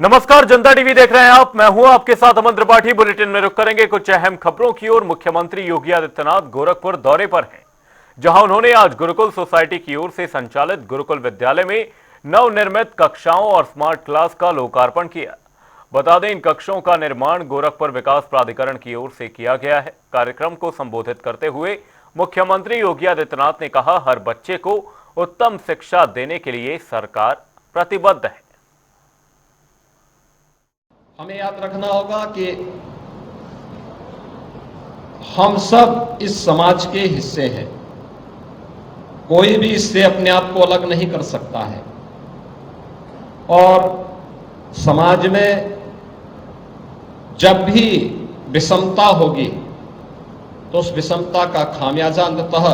नमस्कार, जनता टीवी देख रहे हैं आप। मैं हूं आपके साथ अमन त्रिपाठी। बुलेटिन में रुक करेंगे कुछ अहम खबरों की ओर। मुख्यमंत्री योगी आदित्यनाथ गोरखपुर दौरे पर हैं, जहां उन्होंने आज गुरुकुल सोसाइटी की ओर से संचालित गुरुकुल विद्यालय में नवनिर्मित कक्षाओं और स्मार्ट क्लास का लोकार्पण किया। बता दें, इन कक्षों का निर्माण गोरखपुर विकास प्राधिकरण की ओर से किया गया है। कार्यक्रम को संबोधित करते हुए मुख्यमंत्री योगी आदित्यनाथ ने कहा, हर बच्चे को उत्तम शिक्षा देने के लिए सरकार प्रतिबद्ध है। हमें याद रखना होगा कि हम सब इस समाज के हिस्से हैं। कोई भी इससे अपने आप को अलग नहीं कर सकता है और समाज में जब भी विषमता होगी तो उस विषमता का खामियाजा अंततः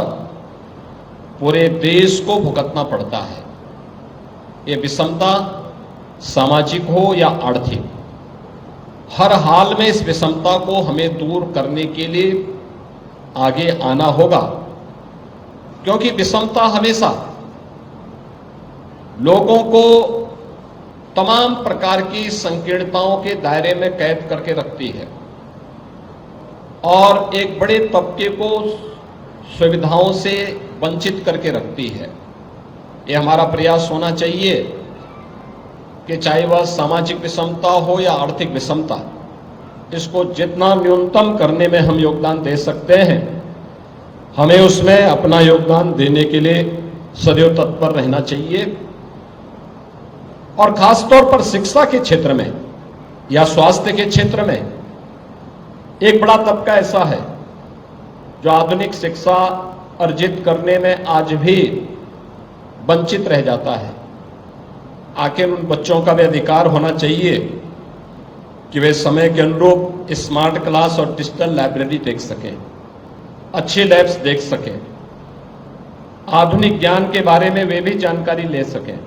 पूरे देश को भुगतना पड़ता है। ये विषमता सामाजिक हो या आर्थिक, हर हाल में इस विषमता को हमें दूर करने के लिए आगे आना होगा, क्योंकि विषमता हमेशा लोगों को तमाम प्रकार की संकीर्णताओं के दायरे में कैद करके रखती है और एक बड़े तबके को सुविधाओं से वंचित करके रखती है। ये हमारा प्रयास होना चाहिए कि चाहे वह सामाजिक विषमता हो या आर्थिक विषमता, इसको जितना न्यूनतम करने में हम योगदान दे सकते हैं, हमें उसमें अपना योगदान देने के लिए सदैव तत्पर रहना चाहिए। और खासतौर पर शिक्षा के क्षेत्र में या स्वास्थ्य के क्षेत्र में एक बड़ा तबका ऐसा है जो आधुनिक शिक्षा अर्जित करने में आज भी वंचित रह जाता है। आखिर उन बच्चों का भी अधिकार होना चाहिए कि वे समय के अनुरूप स्मार्ट क्लास और डिजिटल लाइब्रेरी देख सकें, अच्छे लैब्स देख सकें, आधुनिक ज्ञान के बारे में वे भी जानकारी ले सकें।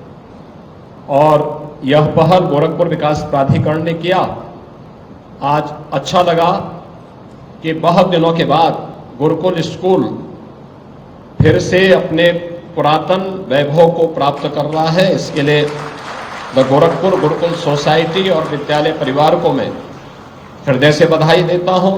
और यह पहल गोरखपुर विकास प्राधिकरण ने किया। आज अच्छा लगा कि बहुत दिनों के बाद गुरुकुल स्कूल फिर से अपने पुरातन वैभव को प्राप्त कर रहा है। इसके लिए मैं गोरखपुर गुरुकुल सोसाइटी और विद्यालय परिवार को मैं हृदय से बधाई देता हूं।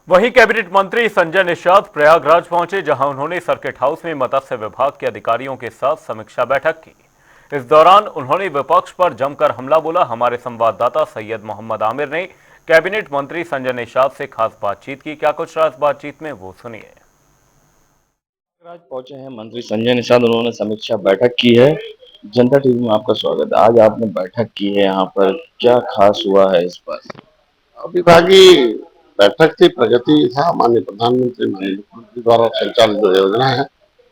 वहीं कैबिनेट मंत्री संजय निषाद प्रयागराज पहुंचे, जहां उन्होंने सर्किट हाउस में मत्स्य विभाग के अधिकारियों के साथ समीक्षा बैठक की। इस दौरान उन्होंने विपक्ष पर जमकर हमला बोला। हमारे संवाददाता सैयद मोहम्मद आमिर ने कैबिनेट मंत्री संजय निषाद से खास बातचीत की। क्या कुछ रहा इस बातचीत में, वो सुनिए। प्रयागराज पहुंचे हैं मंत्री संजय निषाद, उन्होंने समीक्षा बैठक की है। जनता टीवी में आपका स्वागत है। आज आपने बैठक की है, यहाँ पर क्या खास हुआ है इस पर? विभागीय बैठक थी, प्रगति था। माननीय प्रधानमंत्री, माननीय मुख्यमंत्री द्वारा संचालित जो योजना है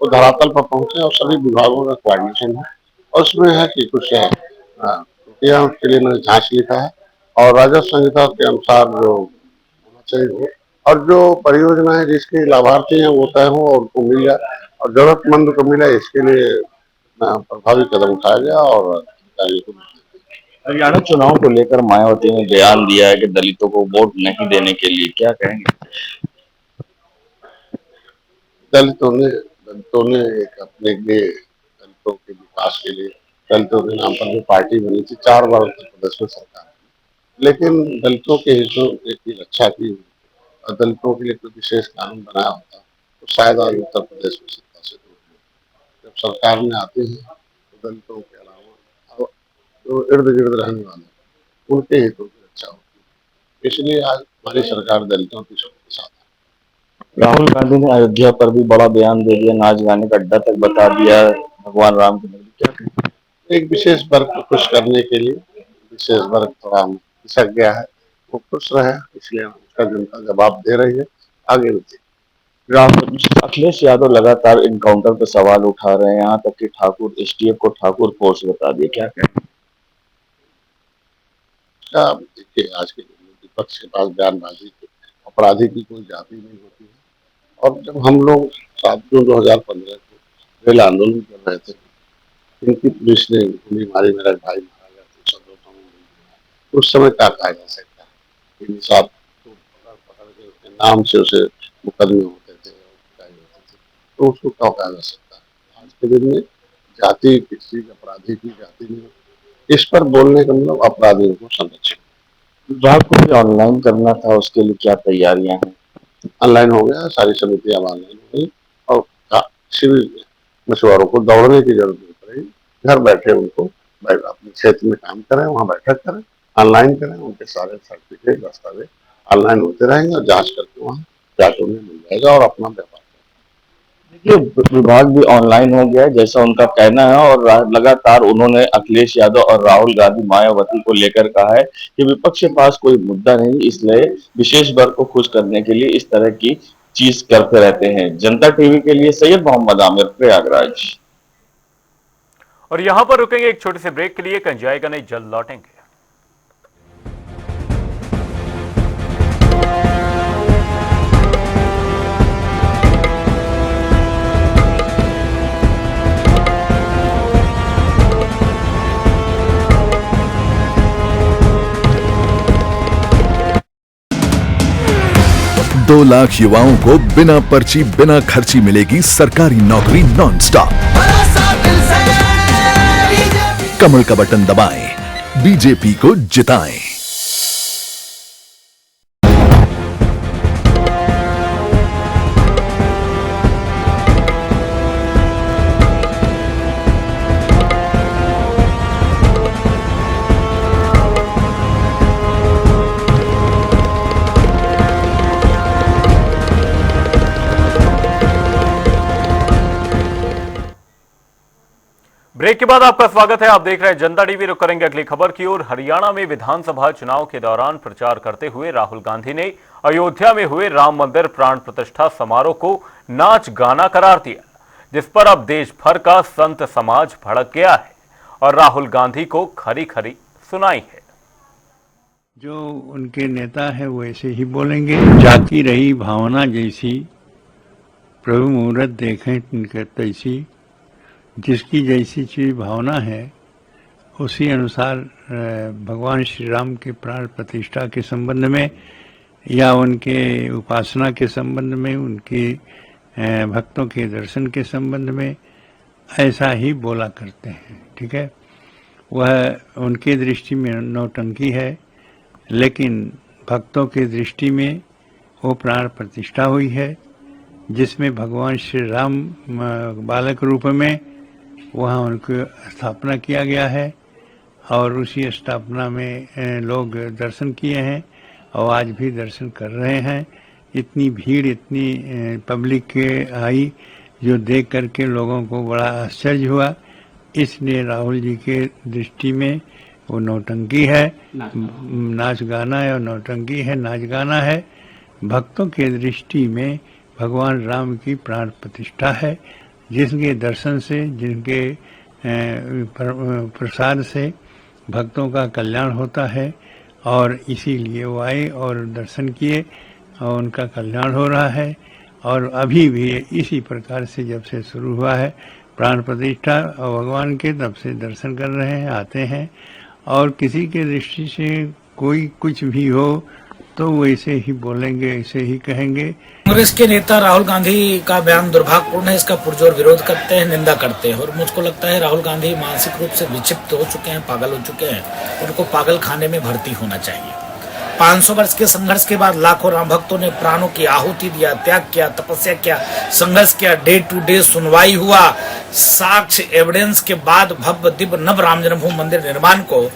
वो धरातल पर पहुंचे और सभी विभागों का कोऑर्डिनेशन है। और उसमें है कि कुछ त्रुटियां के लिए मैंने जांच लिखा है और राजस्व संहिता के अनुसार जो होना चाहिए वो, और जो परियोजनाएं जिसके लाभार्थी हैं वो तय हो और उनको मिल जाए और जरूरतमंद को मिले, इसके लिए प्रभावी कदम उठाया गया और अधिकारियों को। हरियाणा चुनाव को लेकर मायावती ने बयान दिया है कि दलितों को वोट नहीं देने के लिए, क्या कहेंगे? दलितों ने एक अपने लिए, दलितों के विकास के लिए दलितों के नाम पर जो पार्टी बनी थी, 4 बार उत्तर प्रदेश में सरकार, लेकिन दलितों के हितों की रक्षा की और दलितों के लिए कोई विशेष कानून बनाया होता तो शायद आज उत्तर प्रदेश में सत्ता से दूर हो। जब सरकार में आते हैं तो दलितों के अलावा जो इर्द गिर्द रहने वाले उनके हितों की रक्षा होती है। इसलिए आज हमारी सरकार दलितों की सबके साथ है। राहुल गांधी ने अयोध्या पर भी बड़ा बयान दे दिया, नाच गाने का अड्डा तक बता दिया भगवान राम की नगरी, क्या कहेंगे? एक विशेष वर्ग को खुश करने के लिए विशेष वर्ग थोड़ा खिसक गया है, वो खुश रहे, इसलिए उसका जनता जवाब दे रही है। आगे बढ़िए। राहुल अखिलेश यादव लगातार इनकाउंटर पर सवाल उठा रहे हैं, यहाँ तक कि ठाकुर एसटीएफ को ठाकुर फोर्स बता दिया, क्या कहेंगे? देखिए, आज के विपक्ष के पास बयानबाजी अपराधी की कोई जाति नहीं होती है। और जब हम लोग 7 जून 2015 को रेल आंदोलन कर रहे थे, इनकी पुलिस ने गोली मारी, मेरा भाई मारा गया, 302 में उस समय क्या कहा जा सकता है? इन 7 को पकड़ के उसके नाम से उसे मुकदमे होते थे, तो उसको क्या कहा जा सकता है? आज के दिन में जाति किसी अपराधी की जाति नहीं, इस पर बोलने का मतलब अपराधियों को संरक्षण। विभाग को भी ऑनलाइन करना था, उसके लिए क्या तैयारियां हैं? ऑनलाइन हो गया, सारी समितियां ऑनलाइन हो गई और किसी भी मछुआरों को दौड़ने की जरूरत नहीं पड़ेगी। घर बैठे उनको अपने क्षेत्र में काम करें, वहां बैठक करें, ऑनलाइन करें, उनके सारे सर्टिफिकेट दस्तावेज ऑनलाइन होते रहेंगे और जांच करके वहां जाके उन्हें मिल जाएगा और अपना व्यापार। देखिए, विभाग भी ऑनलाइन हो गया है जैसा उनका कहना है, और लगातार उन्होंने अखिलेश यादव और राहुल गांधी मायावती को लेकर कहा है कि विपक्ष के पास कोई मुद्दा नहीं, इसलिए विशेष वर्ग को खुश करने के लिए इस तरह की चीज करते रहते हैं। जनता टीवी के लिए सैयद मोहम्मद आमिर, प्रयागराज। और यहां पर रुकेंगे एक छोटे से ब्रेक के लिए, कहीं जाएगा नहीं, जल्द लौटेंगे। दो लाख युवाओं को बिना पर्ची बिना खर्ची मिलेगी सरकारी नौकरी नॉन स्टॉप। कमल का बटन दबाएं, बीजेपी को जिताएं। ब्रेक के बाद आपका स्वागत है। आप देख रहे हैं जनता टीवी। रुक करेंगे अगली खबर की ओर। हरियाणा में विधानसभा चुनाव के दौरान प्रचार करते हुए राहुल गांधी ने अयोध्या में हुए राम मंदिर प्राण प्रतिष्ठा समारोह को नाच गाना करार दिया, जिस पर अब देश भर का संत समाज भड़क गया है और राहुल गांधी को खरी खरी सुनाई है। जो उनके नेता है वो ऐसे ही बोलेंगे। जाती रही भावना जैसी, प्रभु मुहूर्त देखें तिनके तैसी। जिसकी जैसी चीज भावना है उसी अनुसार भगवान श्री राम के प्राण प्रतिष्ठा के संबंध में या उनके उपासना के संबंध में, उनके भक्तों के दर्शन के संबंध में ऐसा ही बोला करते हैं। ठीक है, वह उनके दृष्टि में नौटंकी है, लेकिन भक्तों के दृष्टि में वो प्राण प्रतिष्ठा हुई है, जिसमें भगवान श्री राम बालक रूप में वहाँ उनकी स्थापना किया गया है और उसी स्थापना में लोग दर्शन किए हैं और आज भी दर्शन कर रहे हैं। इतनी भीड़, इतनी पब्लिक के आई जो देख करके लोगों को बड़ा आश्चर्य हुआ। इसलिए राहुल जी के दृष्टि में वो नौटंकी है, नाच गाना है और नौटंकी है, नाच गाना है। भक्तों के दृष्टि में भगवान राम की प्राण प्रतिष्ठा है, जिनके दर्शन से, जिनके प्रसाद से भक्तों का कल्याण होता है और इसीलिए वो आए और दर्शन किए और उनका कल्याण हो रहा है। और अभी भी इसी प्रकार से जब से शुरू हुआ है प्राण प्रतिष्ठा और भगवान के, तब से दर्शन कर रहे हैं, आते हैं। और किसी के दृष्टि से कोई कुछ भी हो तो वो ऐसे ही बोलेंगे, ऐसे ही कहेंगे। कांग्रेस के नेता राहुल गांधी का बयान दुर्भाग्यपूर्ण है, इसका पुरजोर विरोध करते हैं, निंदा करते हैं। और मुझको लगता है राहुल गांधी मानसिक रूप से विक्षिप्त हो चुके हैं, पागल हो चुके हैं। उनको पागल खाने में भर्ती होना चाहिए। 500 वर्ष के संघर्ष के बाद लाखों राम भक्तों ने प्राणों की आहुति दिया, त्याग किया, तपस्या किया, संघर्ष किया, डे टू डे सुनवाई हुआ। साक्ष्य एविडेंस के बाद भव्य दिव्य नव राम जन्मभूमि मंदिर निर्माण को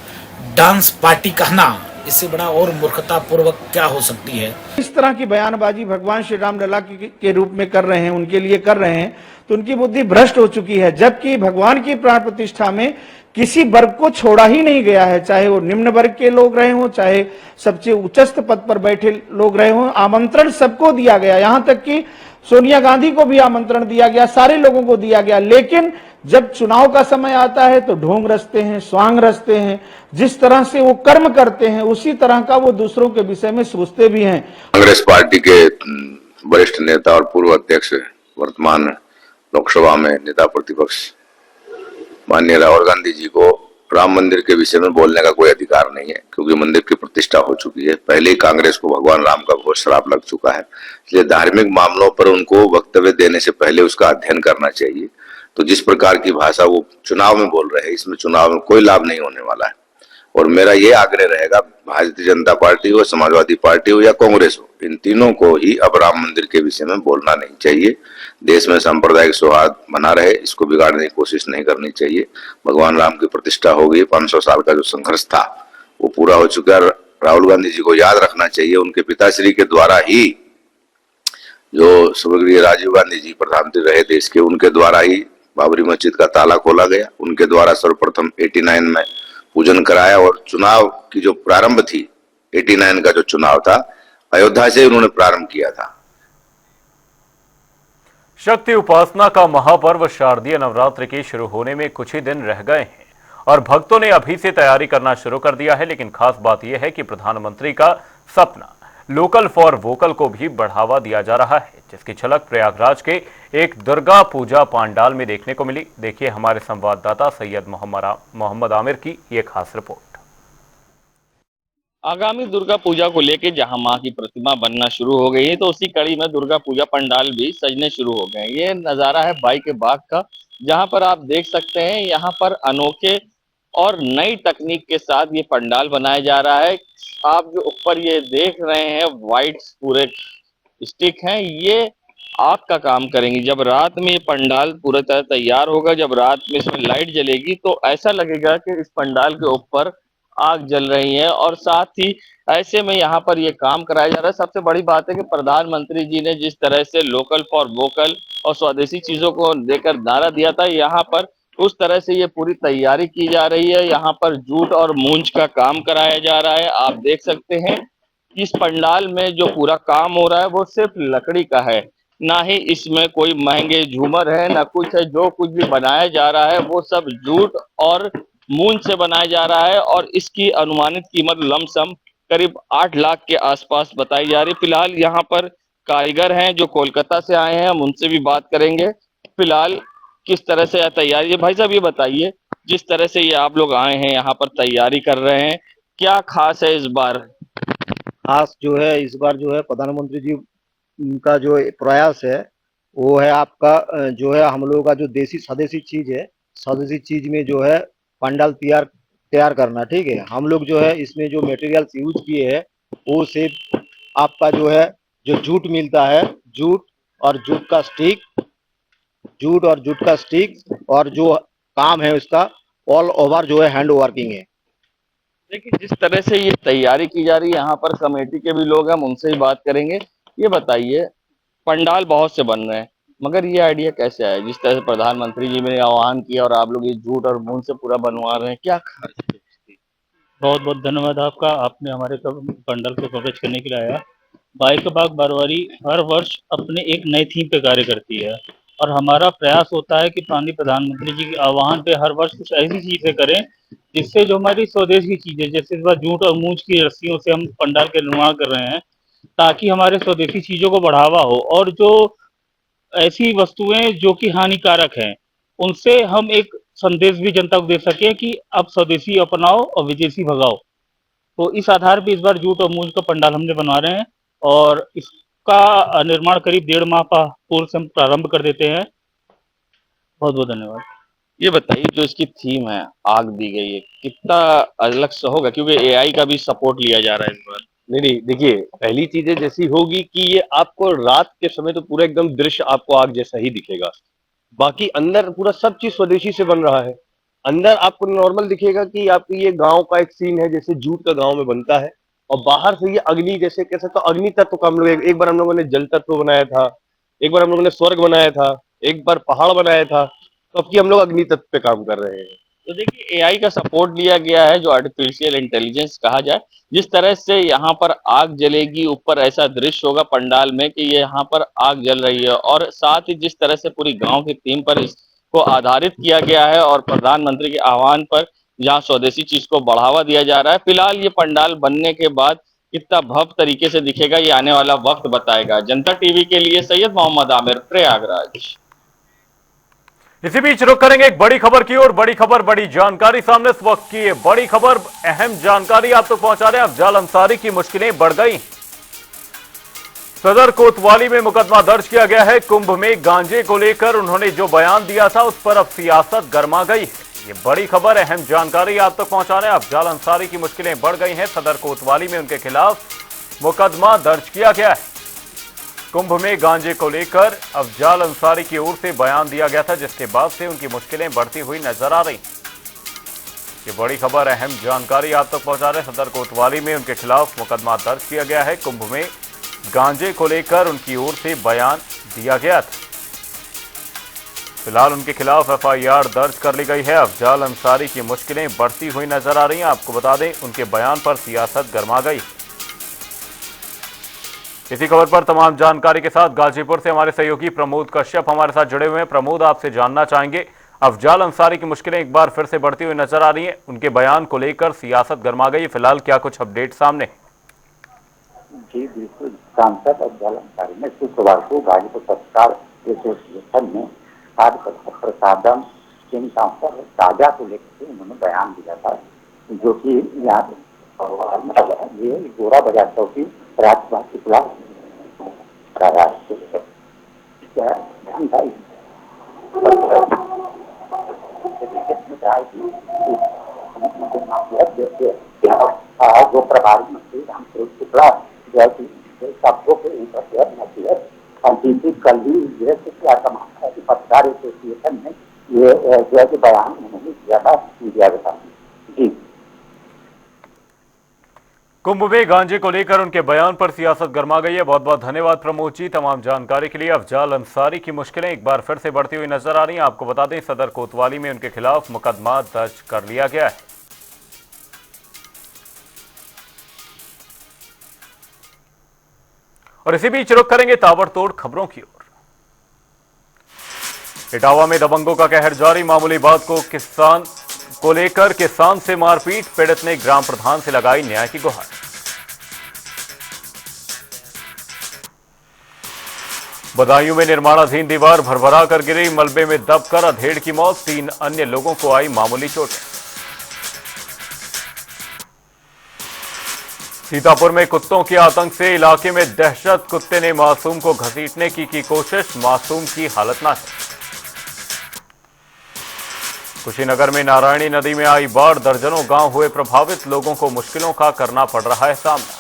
डांस पार्टी कहना, इससे बड़ा और मूर्खता पूर्वक क्या हो सकती है। इस तरह की बयानबाजी भगवान श्री राम लला के रूप में कर रहे हैं, उनके लिए कर रहे हैं, तो उनकी बुद्धि भ्रष्ट हो चुकी है। जबकि भगवान की प्राण प्रतिष्ठा में किसी वर्ग को छोड़ा ही नहीं गया है, चाहे वो निम्न वर्ग के लोग रहे हों, चाहे सबसे उच्चस्थ पद पर बैठे लोग रहे हों। आमंत्रण सबको दिया गया, यहाँ तक कि सोनिया गांधी को भी आमंत्रण दिया गया, सारे लोगों को दिया गया। लेकिन जब चुनाव का समय आता है तो ढोंग रचते हैं, स्वांग रचते हैं। जिस तरह से वो कर्म करते हैं उसी तरह का वो दूसरों के विषय में सोचते भी हैं। कांग्रेस पार्टी के वरिष्ठ नेता और पूर्व अध्यक्ष, वर्तमान लोकसभा में नेता प्रतिपक्ष माननीय राहुल गांधी जी को राम मंदिर के विषय में बोलने का कोई अधिकार नहीं है, क्योंकि मंदिर की प्रतिष्ठा हो चुकी है। पहले ही कांग्रेस को भगवान राम का बहुत श्राप लग चुका है, इसलिए धार्मिक मामलों पर उनको वक्तव्य देने से पहले उसका अध्ययन करना चाहिए। तो जिस प्रकार की भाषा वो चुनाव में बोल रहे हैं, इसमें चुनाव में कोई लाभ नहीं होने वाला है। और मेरा ये आग्रह रहेगा, भारतीय जनता पार्टी हो, समाजवादी पार्टी हो या कांग्रेस हो, इन तीनों को ही अब राम मंदिर के विषय में बोलना नहीं चाहिए। देश में सांप्रदायिक सौहार्द बना रहे, इसको बिगाड़ने की कोशिश नहीं करनी चाहिए। भगवान राम की प्रतिष्ठा हो गई, 500 साल का जो संघर्ष था वो पूरा हो चुका है। राहुल गांधी जी को याद रखना चाहिए, उनके पिताश्री के द्वारा ही, जो स्वर्गीय राजीव गांधी जी प्रधानमंत्री रहे देश के, उनके द्वारा ही बाबरी मस्जिद का ताला खोला गया, उनके द्वारा सर्वप्रथम 89 में पूजन कराया। और चुनाव की जो प्रारंभ थी, 89 का जो चुनाव था, अयोध्या से उन्होंने प्रारंभ किया था। शक्ति उपासना का महापर्व शारदीय नवरात्र के शुरू होने में कुछ ही दिन रह गए हैं और भक्तों ने अभी से तैयारी करना शुरू कर दिया है। लेकिन खास बात यह है कि प्रधानमंत्री का सपना लोकल फॉर वोकल को भी बढ़ावा दिया जा रहा है, जिसकी झलक प्रयागराज के एक दुर्गा पूजा पंडाल में देखने को मिली। देखिए हमारे संवाददाता सैयद मोहम्मद आमिर की ये खास रिपोर्ट। आगामी दुर्गा पूजा को लेकर जहां मां की प्रतिमा बनना शुरू हो गई है, तो उसी कड़ी में दुर्गा पूजा पंडाल भी सजने शुरू हो गए हैं। ये नजारा है बाई के बाग का, जहां पर आप देख सकते हैं यहाँ पर अनोखे और नई तकनीक के साथ ये पंडाल बनाया जा रहा है। आप जो ऊपर ये देख रहे हैं व्हाइट पूरे स्टिक हैं, ये आग का काम करेंगी। जब रात में ये पंडाल पूरी तरह तैयार होगा, जब रात में इसमें लाइट जलेगी, तो ऐसा लगेगा कि इस पंडाल के ऊपर आग जल रही है। और साथ ही ऐसे में यहाँ पर ये काम कराया जा रहा है। सबसे बड़ी बात है कि प्रधानमंत्री जी ने जिस तरह से लोकल फॉर वोकल और स्वदेशी चीजों को लेकर नारा दिया था, यहाँ पर उस तरह से ये पूरी तैयारी की जा रही है। यहाँ पर जूट और मूंज का काम कराया जा रहा है। आप देख सकते हैं इस पंडाल में जो पूरा काम हो रहा है वो सिर्फ लकड़ी का है, ना ही इसमें कोई महंगे झूमर है, ना कुछ है। जो कुछ भी बनाया जा रहा है वो सब जूट और मूंज से बनाया जा रहा है और इसकी अनुमानित कीमत लमसम करीब 8 लाख के आसपास बताई जा रही है। फिलहाल यहाँ पर कारीगर हैं जो कोलकाता से आए हैं, हम उनसे भी बात करेंगे फिलहाल किस तरह से तैयारी है। भाई साहब ये बताइए, जिस तरह से ये आप लोग आए हैं यहाँ पर तैयारी कर रहे हैं, क्या खास है इस बार? खास जो है इस बार जो है प्रधानमंत्री जी का जो प्रयास है वो है आपका जो है हम लोगों का जो देसी स्वदेशी चीज है, स्वदेशी चीज में जो है पंडाल तैयार करना। ठीक है, हम लोग जो है इसमें जो मटेरियल्स यूज किए हैं वो सिर्फ आपका जो है जो जूट मिलता है, जूट और जूट का स्टिक और जो काम है उसका ऑल ओवर जो है हैंड वर्किंग है। देखिए जिस तरह से ये तैयारी की जा रही है, यहाँ पर कमेटी के भी लोग हैं, हम उनसे ही बात करेंगे। ये बताइए, पंडाल बहुत से बन रहे हैं, मगर ये आइडिया कैसे आया? जिस तरह से प्रधानमंत्री जी ने आह्वान किया और आप लोग ये जूट और मूंज से पूरा बनवा रहे हैं, क्या खास है? बहुत बहुत धन्यवाद आपका, आपने हमारे पंडाल को कवरेज करने के लिए आया। बाई के बाग बारवारी हर वर्ष अपने एक नई थीम पे कार्य करती है और हमारा प्रयास होता है कि माननीय प्रधानमंत्री जी के आह्वान पे हर वर्ष कुछ ऐसी चीजें करें जिससे जो हमारी स्वदेश की चीजें, जैसे इस बार जूट और मूंज की रस्सियों से हम पंडाल के निर्माण कर रहे हैं ताकि हमारे स्वदेशी चीजों को बढ़ावा हो और जो ऐसी वस्तुएं जो कि हानिकारक हैं उनसे हम एक संदेश भी जनता को दे सके कि अब स्वदेशी अपनाओ और विदेशी भगाओ। तो इस आधार पर इस बार जूट और मूंज का पंडाल हमने बनवा रहे हैं और इसका निर्माण करीब 1.5 माह पूर्व से हम प्रारंभ कर देते हैं। बहुत बहुत धन्यवाद। ये बताइए, जो इसकी थीम है आग दी गई है, कितना अलग सा होगा? क्योंकि एआई का भी सपोर्ट लिया जा रहा है इस बार। नहीं, देखिए पहली चीजें जैसी होगी कि ये आपको रात के समय तो पूरा एकदम दृश्य आपको आग जैसा ही दिखेगा। बाकी अंदर पूरा सब चीज स्वदेशी से बन रहा है। अंदर आपको नॉर्मल दिखेगा कि आपकी ये गांव का एक सीन है जैसे जूट का गांव में बनता है, और बाहर से ये अग्नि जैसे कह सकते हो अग्नि तत्व का हम लोग एक बार हम लोगों ने जल तत्व बनाया था, एक बार हम लोगों ने स्वर्ग बनाया था, एक बार पहाड़ बनाया था, तो अब की हम लोग अग्नि तत्व पे काम कर रहे हैं। तो देखिए एआई का सपोर्ट लिया गया है, जो आर्टिफिशियल इंटेलिजेंस कहा जाए। जिस तरह से यहाँ पर आग जलेगी, ऊपर ऐसा दृश्य होगा पंडाल में कि ये यहाँ पर आग जल रही है, और साथ ही जिस तरह से पूरी गांव की थीम पर इसको आधारित किया गया है और प्रधानमंत्री के आह्वान पर जहाँ स्वदेशी चीज को बढ़ावा दिया जा रहा है। फिलहाल ये पंडाल बनने के बाद कितना भव्य तरीके से दिखेगा ये आने वाला वक्त बताएगा। जनता टीवी के लिए सैयद मोहम्मद आमिर, प्रयागराज। इसी बीच रुक करेंगे एक बड़ी खबर की ओर। बड़ी खबर, बड़ी जानकारी सामने इस वक्त की है। बड़ी खबर, अहम जानकारी आप तक पहुंचा रहे हैं। अफजाल अंसारी की मुश्किलें बढ़ गई। सदर कोतवाली में मुकदमा दर्ज किया गया है। कुंभ में गांजे को लेकर उन्होंने जो बयान दिया था उस पर अब सियासत गर्मा गई है। ये बड़ी खबर, अहम जानकारी आप तक पहुंचा रहे हैं। अफजाल अंसारी की मुश्किलें बढ़ गई हैं। सदर कोतवाली में उनके खिलाफ मुकदमा दर्ज किया गया है। कुंभ में गांजे को लेकर अफजाल अंसारी की ओर से बयान दिया गया था, जिसके बाद से उनकी मुश्किलें बढ़ती हुई नजर आ रही। ये बड़ी खबर, अहम जानकारी आप तक पहुंचा रहे हैं। सदर कोतवाली में उनके खिलाफ मुकदमा दर्ज किया गया है। कुंभ में गांजे को लेकर उनकी ओर से बयान दिया गया था। फिलहाल उनके खिलाफ एफआईआर दर्ज कर ली गई है। अफजाल अंसारी की मुश्किलें बढ़ती हुई नजर आ रही हैं। आपको बता दें, उनके बयान पर सियासत गर्मा गई। इसी खबर पर तमाम जानकारी के साथ गाजीपुर से हमारे सहयोगी प्रमोद कश्यप हमारे साथ जुड़े हुए हैं। प्रमोद, आपसे जानना चाहेंगे, अफजाल अंसारी की मुश्किलें एक बार फिर से बढ़ती हुई नजर आ रही हैं। उनके बयान को लेकर सियासत गर्मा गई। फिलहाल क्या कुछ अपडेट सामने? जी बिल्कुल, सांसद अफजाल अंसारी ने शुक्रवार को गाजीपुर पत्रकार एसोसिएशन में खाद्य प्रसादम चिंताओं पर ताजा को लेकर उन्होंने बयान दिया था, जो कि यहाँ ये गोरा बाजार चौकी राजभवन के खिलाफ जो प्रभारी मंत्री रामस्वरूप शुक्ला शब्दों के ऊपर कल ही पत्रकार एसोसिएशन में ये जो बयान उन्होंने दिया था मीडिया के सामने। जी, कुंभ में गांजे को लेकर उनके बयान पर सियासत गर्मा गई है। बहुत बहुत धन्यवाद प्रमोद जी तमाम जानकारी के लिए। अफजाल अंसारी की मुश्किलें एक बार फिर से बढ़ती हुई नजर आ रही हैं। आपको बता दें, सदर कोतवाली में उनके खिलाफ मुकदमा दर्ज कर लिया गया है। और इसी बीच रुख करेंगे ताबड़तोड़ खबरों की ओर। इटावा में दबंगों का कहर जारी। मामूली बात को लेकर किसान से मारपीट। पीड़ित ने ग्राम प्रधान से लगाई न्याय की गुहार। बदायूं में निर्माणाधीन दीवार भरभरा कर गिरी। मलबे में दबकर अधेड़ की मौत। 3 अन्य लोगों को आई मामूली चोटें। सीतापुर में कुत्तों के आतंक से इलाके में दहशत। कुत्ते ने मासूम को घसीटने की कोशिश। मासूम की हालत नाजुक। कुशीनगर में नारायणी नदी में आई बाढ़। दर्जनों गांव हुए प्रभावित। लोगों को मुश्किलों का करना पड़ रहा है सामना।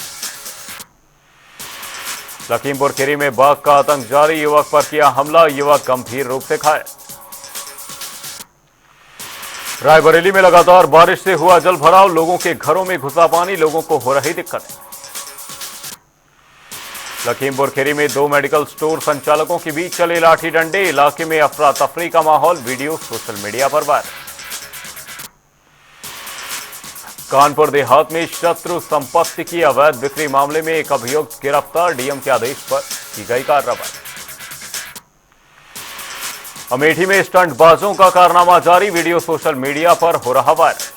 लखीमपुर खीरी में बाघ का आतंक जारी। युवक पर किया हमला। युवक गंभीर रूप से घायल। रायबरेली में लगातार बारिश से हुआ जल भराव। लोगों के घरों में घुसा पानी। लोगों को हो रही दिक्कतें। लखीमपुर खीरी में 2 मेडिकल स्टोर संचालकों के बीच चले लाठी डंडे। इलाके में अफरा तफरी का माहौल। वीडियो सोशल मीडिया पर वायरल। कानपुर देहात में शत्रु संपत्ति की अवैध बिक्री मामले में एक अभियुक्त गिरफ्तार। डीएम के आदेश पर की गई कार्रवाई। अमेठी में स्टंटबाजों का कारनामा जारी। वीडियो सोशल मीडिया पर हो रहा वायरल।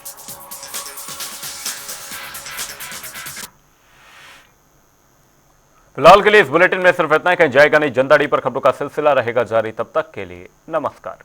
फिलहाल के लिए इस बुलेटिन में सिर्फ इतना ही। कहीं जाएगा नहीं। जनता डी पर खबरों का सिलसिला रहेगा जारी। तब तक के लिए नमस्कार।